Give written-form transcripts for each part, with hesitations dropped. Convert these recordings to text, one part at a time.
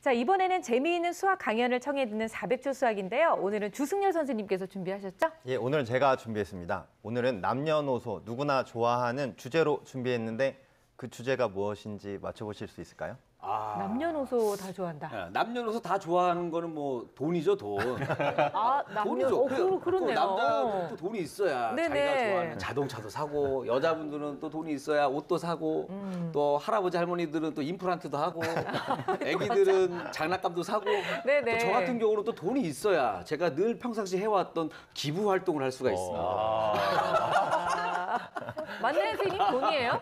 자, 이번에는 재미있는 수학 강연을 청해 듣는 400초 수학인데요. 오늘은 주승열 선생님께서 준비하셨죠? 예, 오늘 제가 준비했습니다. 오늘은 남녀노소 누구나 좋아하는 주제로 준비했는데 그 주제가 무엇인지 맞춰보실 수 있을까요? 남녀노소 다 좋아한다. 남녀노소 다 좋아하는 거는 뭐 돈이죠, 돈. 돈이죠. 그렇네요. 남자도 돈이 있어야 네네. 자기가 좋아하는 자동차도 사고, 여자분들은 또 돈이 있어야 옷도 사고, 또 할아버지 할머니들은 또 임플란트도 하고, 애기들은 장난감도 사고. 네네. 또 저 같은 경우는 또 돈이 있어야 제가 늘 평상시 해왔던 기부 활동을 할 수가 있습니다. 맞나요, 선생님? 돈이에요?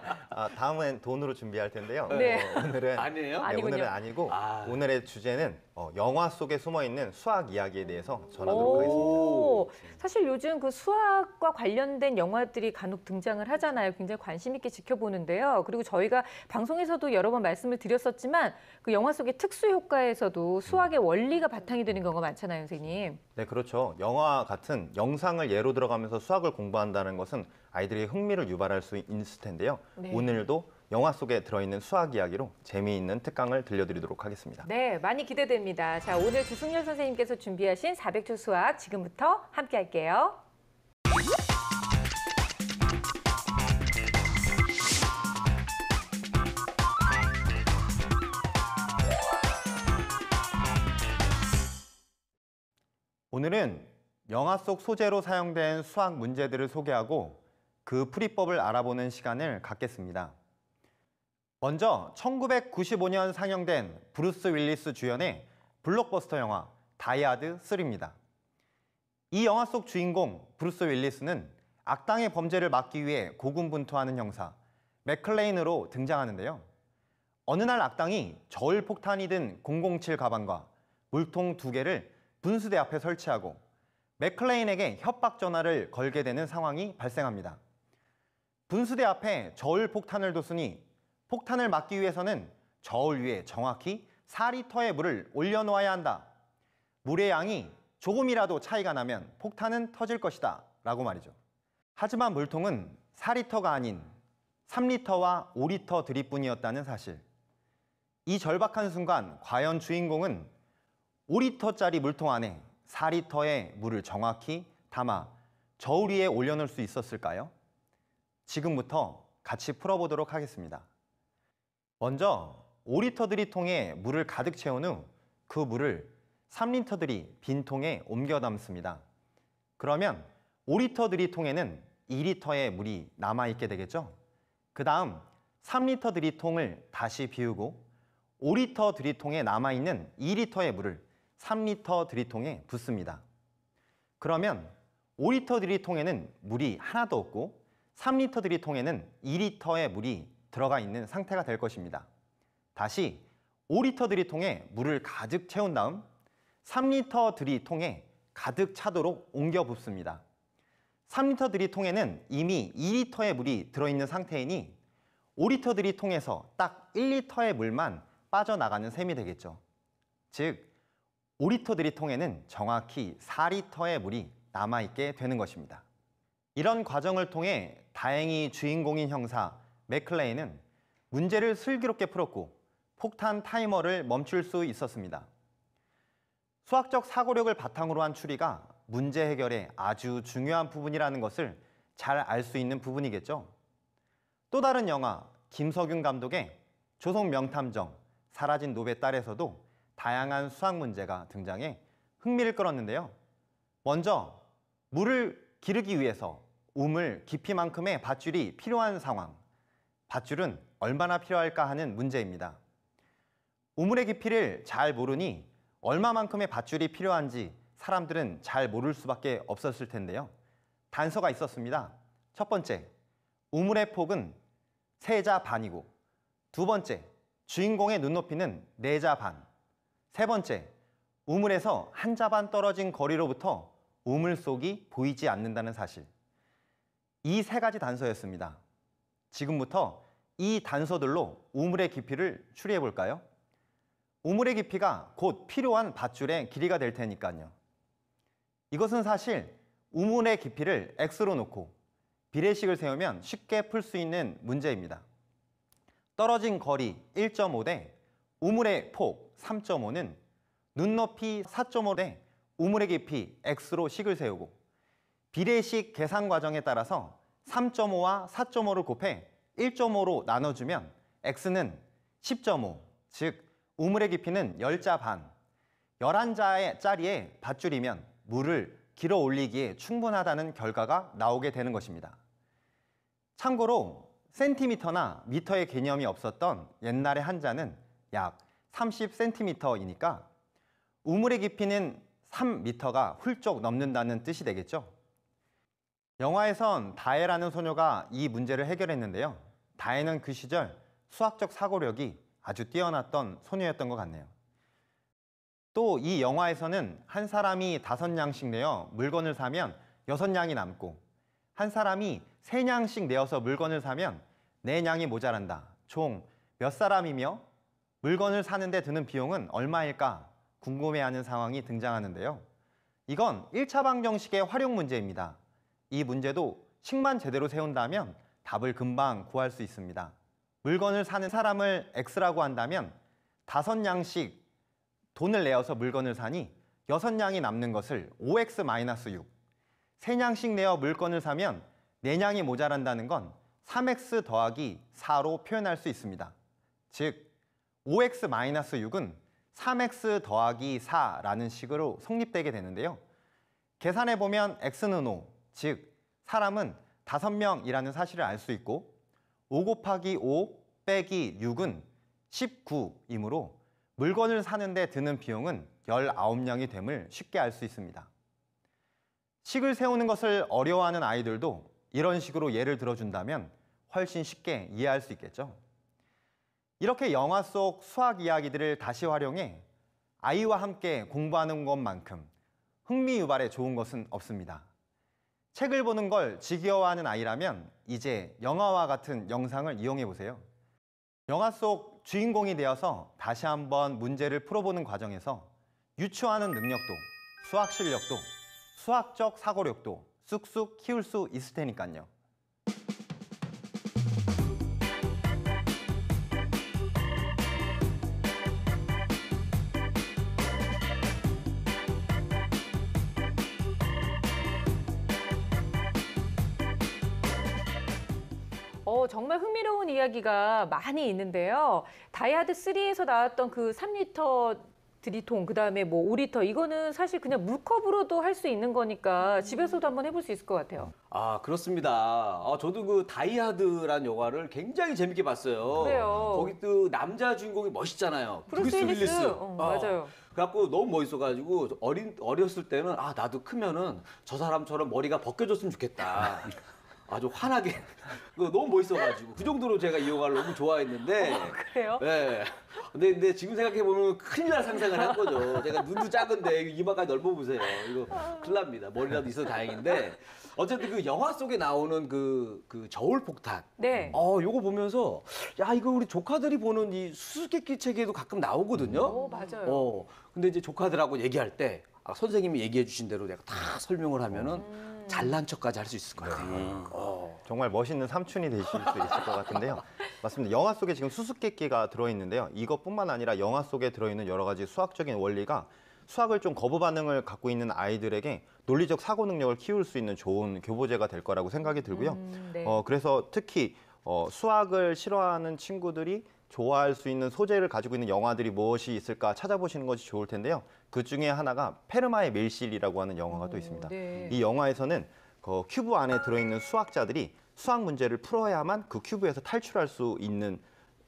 다음엔 돈으로 준비할 텐데요. 네. 오늘은 아니에요? 네, 아니군요. 오늘은 아니고 오늘의 주제는 영화 속에 숨어있는 수학 이야기에 대해서 전하도록 하겠습니다. 사실 요즘 그 수학과 관련된 영화들이 간혹 등장을 하잖아요. 굉장히 관심 있게 지켜보는데요. 그리고 저희가 방송에서도 여러 번 말씀을 드렸었지만 그 영화 속의 특수 효과에서도 수학의 원리가 바탕이 되는 경우가 많잖아요, 선생님. 네, 그렇죠. 영화 같은 영상을 예로 들어가면서 수학을 공부한다는 것은 아이들의 흥미를 유발할 수 있을 텐데요. 네. 오늘도 영화 속에 들어있는 수학 이야기로 재미있는 특강을 들려드리도록 하겠습니다. 네, 많이 기대됩니다. 자, 오늘 주승열 선생님께서 준비하신 400초 수학 지금부터 함께 할게요. 오늘은 영화 속 소재로 사용된 수학 문제들을 소개하고 그 풀이법을 알아보는 시간을 갖겠습니다. 먼저 1995년 상영된 브루스 윌리스 주연의 블록버스터 영화 다이하드 3입니다. 이 영화 속 주인공 브루스 윌리스는 악당의 범죄를 막기 위해 고군분투하는 형사 맥클레인으로 등장하는데요. 어느 날 악당이 저울 폭탄이 든 007 가방과 물통 2개를 분수대 앞에 설치하고 맥클레인에게 협박 전화를 걸게 되는 상황이 발생합니다. 분수대 앞에 저울 폭탄을 뒀으니 폭탄을 막기 위해서는 저울 위에 정확히 4리터의 물을 올려놓아야 한다. 물의 양이 조금이라도 차이가 나면 폭탄은 터질 것이다. 라고 말이죠. 하지만 물통은 4리터가 아닌 3리터와 5리터 드립뿐이었다는 사실. 이 절박한 순간 과연 주인공은 5리터짜리 물통 안에 4리터의 물을 정확히 담아 저울 위에 올려놓을 수 있었을까요? 지금부터 같이 풀어보도록 하겠습니다. 먼저 5리터 드립통에 물을 가득 채운 후 그 물을 3리터들이 빈 통에 옮겨 담습니다. 그러면 5리터 드립통에는 2리터의 물이 남아있게 되겠죠? 그 다음 3리터 드립통을 다시 비우고 5리터 드립통에 남아있는 2리터의 물을 3리터 드립통에 붓습니다. 그러면 5리터 드립통에는 물이 하나도 없고 3리터 드립통에는 2리터의 물이 들어가 있는 상태가 될 것입니다. 다시 5리터 드립통에 물을 가득 채운 다음 3리터 드립통에 가득 차도록 옮겨 붓습니다. 3리터 드립통에는 이미 2리터의 물이 들어있는 상태이니 5리터 드립통에서 딱 1리터의 물만 빠져나가는 셈이 되겠죠. 즉 5리터 드립통에는 정확히 4리터의 물이 남아있게 되는 것입니다. 이런 과정을 통해 다행히 주인공인 형사 맥클레인은 문제를 슬기롭게 풀었고 폭탄 타이머를 멈출 수 있었습니다. 수학적 사고력을 바탕으로 한 추리가 문제 해결에 아주 중요한 부분이라는 것을 잘 알 수 있는 부분이겠죠. 또 다른 영화 김석윤 감독의 조선 명탐정 사라진 노베 딸에서도 다양한 수학 문제가 등장해 흥미를 끌었는데요. 먼저 물을 기르기 위해서 우물 깊이만큼의 밧줄이 필요한 상황. 밧줄은 얼마나 필요할까 하는 문제입니다. 우물의 깊이를 잘 모르니 얼마만큼의 밧줄이 필요한지 사람들은 잘 모를 수밖에 없었을 텐데요. 단서가 있었습니다. 첫 번째, 우물의 폭은 3자 반이고 두 번째, 주인공의 눈높이는 4자 반. 세 번째, 우물에서 1자 반 떨어진 거리로부터 우물 속이 보이지 않는다는 사실. 이 3가지 단서였습니다. 지금부터 이 단서들로 우물의 깊이를 추리해 볼까요? 우물의 깊이가 곧 필요한 밧줄의 길이가 될 테니까요. 이것은 사실 우물의 깊이를 x로 놓고 비례식을 세우면 쉽게 풀 수 있는 문제입니다. 떨어진 거리 1.5 대 우물의 폭 3.5는 눈높이 4.5대 우물의 깊이 x로 식을 세우고 비례식 계산 과정에 따라서 3.5와 4.5를 곱해 1.5로 나눠주면 x는 10.5, 즉 우물의 깊이는 10자 반, 11자짜리에 밧줄이면 물을 길어 올리기에 충분하다는 결과가 나오게 되는 것입니다. 참고로 센티미터나 미터의 개념이 없었던 옛날의 한자는 약 30cm이니까 우물의 깊이는 3m가 훌쩍 넘는다는 뜻이 되겠죠. 영화에선 다혜라는 소녀가 이 문제를 해결했는데요. 다혜는 그 시절 수학적 사고력이 아주 뛰어났던 소녀였던 것 같네요. 또 이 영화에서는 한 사람이 5냥씩 내어 물건을 사면 6냥이 남고 한 사람이 3냥씩 내어서 물건을 사면 4냥이 모자란다. 총 몇 사람이며 물건을 사는데 드는 비용은 얼마일까 궁금해하는 상황이 등장하는데요. 이건 1차 방정식의 활용 문제입니다. 이 문제도 식만 제대로 세운다면 답을 금방 구할 수 있습니다. 물건을 사는 사람을 X라고 한다면 5냥씩 돈을 내어서 물건을 사니 6냥이 남는 것을 5x-6, 3냥씩 내어 물건을 사면 4냥이 모자란다는 건 3x 더하기 4로 표현할 수 있습니다. 즉 5x-6은 3x 더하기 4라는 식으로 성립되게 되는데요. 계산해보면 x는 5, 즉 사람은 5명이라는 사실을 알 수 있고 5 곱하기 5 빼기 6은 19이므로 물건을 사는데 드는 비용은 19냥이 됨을 쉽게 알 수 있습니다. 식을 세우는 것을 어려워하는 아이들도 이런 식으로 예를 들어준다면 훨씬 쉽게 이해할 수 있겠죠. 이렇게 영화 속 수학 이야기들을 다시 활용해 아이와 함께 공부하는 것만큼 흥미 유발에 좋은 것은 없습니다. 책을 보는 걸 지겨워하는 아이라면 이제 영화와 같은 영상을 이용해 보세요. 영화 속 주인공이 되어서 다시 한번 문제를 풀어보는 과정에서 유추하는 능력도, 수학 실력도, 수학적 사고력도 쑥쑥 키울 수 있을 테니까요. 정말 흥미로운 이야기가 많이 있는데요. 다이하드 3에서 나왔던 그 3리터 드리통, 그다음에 뭐 5리터, 이거는 사실 그냥 물컵으로도 할 수 있는 거니까 집에서도 한번 해볼 수 있을 것 같아요. 아, 그렇습니다. 저도 그 다이하드라는 영화를 굉장히 재밌게 봤어요. 그래요. 거기 또 남자 주인공이 멋있잖아요. 브루스 윌리스. 맞아요. 그래갖고 너무 멋있어가지고 어렸을 때는 나도 크면은 저 사람처럼 머리가 벗겨졌으면 좋겠다. 아주 환하게 너무 멋있어가지고 그 정도로 제가 이 영화를 너무 좋아했는데. 그래요? 네. 근데 지금 생각해 보면 큰일 날 상상을 한 거죠. 제가 눈도 작은데 이마까지 넓어 보세요. 이거 큰일 납니다. 머리라도 있어서 다행인데 어쨌든 그 영화 속에 나오는 그 저울 폭탄. 네. 요거 보면서 야 이거 우리 조카들이 보는 이 수수께끼 책에도 가끔 나오거든요. 맞아요. 근데 이제 조카들하고 얘기할 때 선생님이 얘기해 주신 대로 내가 다 설명을 하면은 잘난 척까지 할 수 있을 것 같아요. 정말 멋있는 삼촌이 되실 수 있을 것 같은데요. 맞습니다. 영화 속에 지금 수수께끼가 들어있는데요. 이것뿐만 아니라 영화 속에 들어있는 여러 가지 수학적인 원리가 수학을 좀 거부 반응을 갖고 있는 아이들에게 논리적 사고 능력을 키울 수 있는 좋은 교보제가 될 거라고 생각이 들고요. 네. 그래서 특히 수학을 싫어하는 친구들이 좋아할 수 있는 소재를 가지고 있는 영화들이 무엇이 있을까 찾아보시는 것이 좋을 텐데요. 그 중에 하나가 페르마의 밀실이라고 하는 영화가 또 있습니다. 네. 이 영화에서는 그 큐브 안에 들어있는 수학자들이 수학 문제를 풀어야만 그 큐브에서 탈출할 수 있는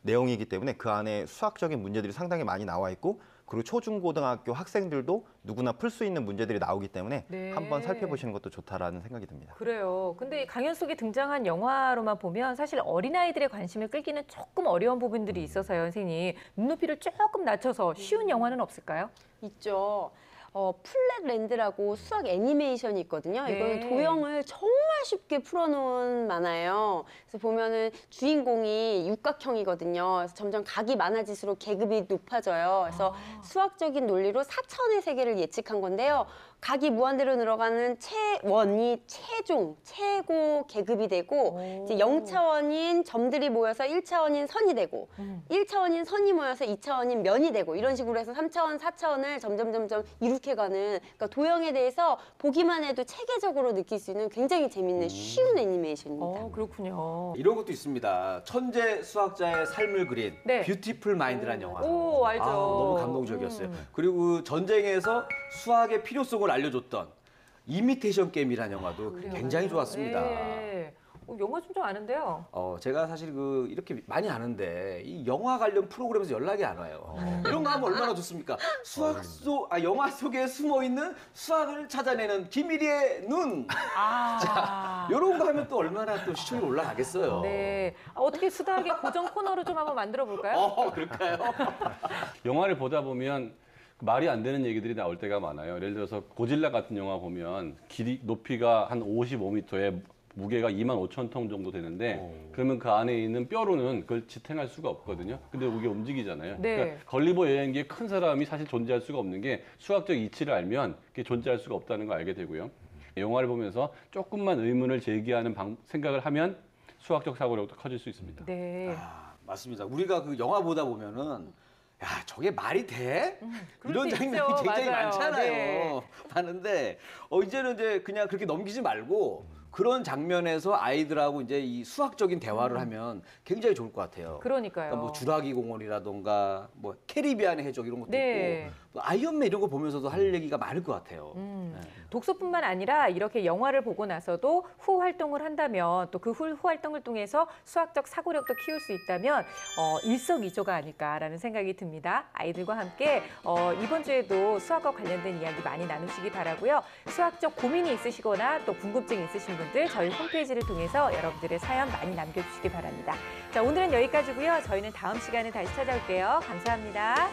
내용이기 때문에 그 안에 수학적인 문제들이 상당히 많이 나와 있고 그리고 초중고등학교 학생들도 누구나 풀 수 있는 문제들이 나오기 때문에 네. 한번 살펴보시는 것도 좋다라는 생각이 듭니다. 그래요. 근데 강연 속에 등장한 영화로만 보면 사실 어린아이들의 관심을 끌기는 조금 어려운 부분들이 있어서요, 선생님. 눈높이를 조금 낮춰서 쉬운 영화는 없을까요? 있죠. 플랫랜드라고 수학 애니메이션이 있거든요. 네. 이거는 도형을 정말 쉽게 풀어놓은 만화예요. 그래서 보면은 주인공이 육각형이거든요. 그래서 점점 각이 많아질수록 계급이 높아져요. 그래서 수학적인 논리로 4차원의 세계를 예측한 건데요. 각이 무한대로 늘어가는 체원이 최고 계급이 되고 이제 0차원인 점들이 모여서 1차원인 선이 되고 1차원인 선이 모여서 2차원인 면이 되고 이런 식으로 해서 3차원, 4차원을 점점 이룩해가는 그러니까 도형에 대해서 보기만 해도 체계적으로 느낄 수 있는 굉장히 재밌는 쉬운 애니메이션입니다. 그렇군요. 이런 것도 있습니다. 천재 수학자의 삶을 그린 네. 뷰티풀 마인드라는 영화. 오, 알죠. 너무 감동적이었어요. 그리고 전쟁에서 수학의 필요성을 알려줬던 이미테이션 게임이라는 영화도 굉장히 좋았습니다. 네. 영화 좀 아는데요. 제가 사실 이렇게 많이 아는데 이 영화 관련 프로그램에서 연락이 안 와요. 이런 거 하면 얼마나 좋습니까? 영화 속에 숨어 있는 수학을 찾아내는 김일희의 눈. 자, 이런 거 하면 또 얼마나 또 시청률 올라가겠어요. 네. 어떻게 수다하게 고정 코너로 좀 한번 만들어 볼까요? 그럴까요? 영화를 보다 보면 말이 안 되는 얘기들이 나올 때가 많아요. 예를 들어서 고질라 같은 영화 보면 높이가 한 55m에 무게가 25,000톤 정도 되는데 그러면 그 안에 있는 뼈로는 그걸 지탱할 수가 없거든요. 근데 이게 움직이잖아요. 네. 그러니까 걸리버 여행기에 큰 사람이 사실 존재할 수가 없는 게 수학적 이치를 알면 그게 존재할 수가 없다는 걸 알게 되고요. 영화를 보면서 조금만 의문을 제기하는 생각을 하면 수학적 사고력도 커질 수 있습니다. 네. 맞습니다. 우리가 영화 보다 보면은 야, 저게 말이 돼? 그럴 이런 때 장면이 있죠. 굉장히 맞아요. 많잖아요. 네. 많은데 이제는 그냥 그렇게 넘기지 말고 그런 장면에서 아이들하고 이제 이 수학적인 대화를 하면 굉장히 좋을 것 같아요. 그러니까요. 그러니까 뭐 주라기 공원이라던가 뭐 캐리비안의 해적 이런 것도 네. 있고 또 아이언맨 이런 거 보면서도 할 얘기가 많을 것 같아요. 독서뿐만 아니라 이렇게 영화를 보고 나서도 후 활동을 한다면 또 그 후 활동을 통해서 수학적 사고력도 키울 수 있다면 일석이조가 아닐까라는 생각이 듭니다. 아이들과 함께 이번 주에도 수학과 관련된 이야기 많이 나누시기 바라고요. 수학적 고민이 있으시거나 또 궁금증이 있으신 분들 저희 홈페이지를 통해서 여러분들의 사연 많이 남겨주시기 바랍니다. 자, 오늘은 여기까지고요. 저희는 다음 시간에 다시 찾아올게요. 감사합니다.